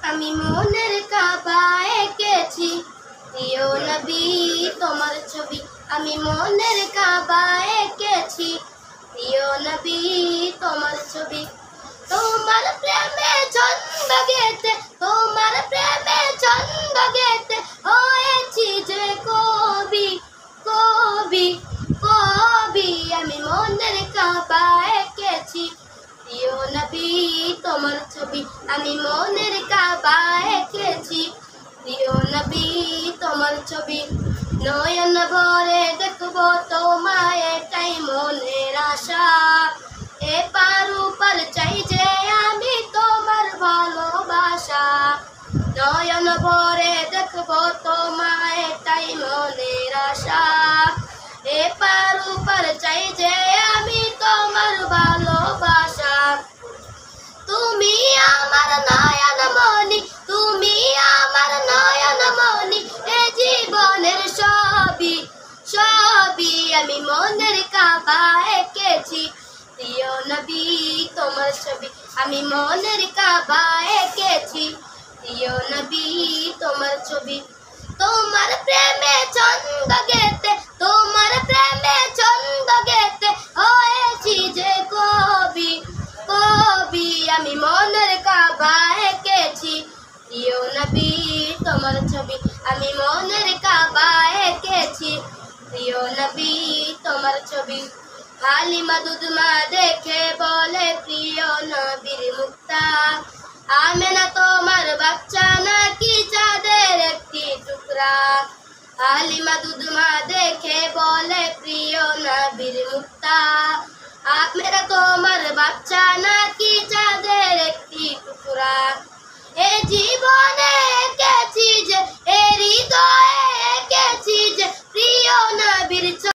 আমি মনের কাবা এঁকেছি প্রিয় নবী তোমার ছবি। আমি মনের কাবা এঁকেছি প্রিয় নবী তোমার ছবি। তোমার প্রেমে ছন্দ গেতে, তোমার প্রেমে ছন্দ গেতে হয়েছি যে কবি কবি কবি। আমি মনের কাবা এঁকেছি প্রিয় নবী তোমার ছবি। আমি মনের কাবা এঁকেছি প্রিয় নবী তোমার ছবি। নয়ন ভরে দেখবো তোমায় এটাই মনের আশা। এপার ওপার চাই যে আমি তোমার ভালোবাসা। নয়ন ভরে দেখবো তোমায় এটাই মনের আশা। এপার ওপার চাই যে আমি তোমার ভালোবাসা। তুমি আমার নয়ন মনি, তুমি আমার নয়ন মনি, এ জীবনের সবই সবই। আমি মনের কাবা এঁকেছি প্রিয় নবী তোমার ছবি। আমি মনের কাবা এঁকেছি প্রিয় নবী তোমার ছবি। তোমার প্রেমে ছন্দ গেতে, তোমার প্রেমে ছন্দ গেতে হয়েছি যে কবি কবি। আমি মনের কাবা এঁকেছি প্রিয় নবী তোমার ছবি। আমি মনের কাবা এঁকেছি প্রিয় নবী তোমার ছবি। হালিমা দুধমা দেখে বলে প্রিয় নবীর মুক্তা। আমেনা তোমার বাচ্চা নাকি চাঁদের একটি টুকরা। হালিমা দুধমা দেখে বলে প্রিয় নবীর মুক্তা। আমেনা তোমার বাচ্চা নাকি চাঁদের একটি টুকরা। এ জীবনে এঁকেছি যে, এ হৃদয়ে এঁকেছি যে প্রিয় নবীর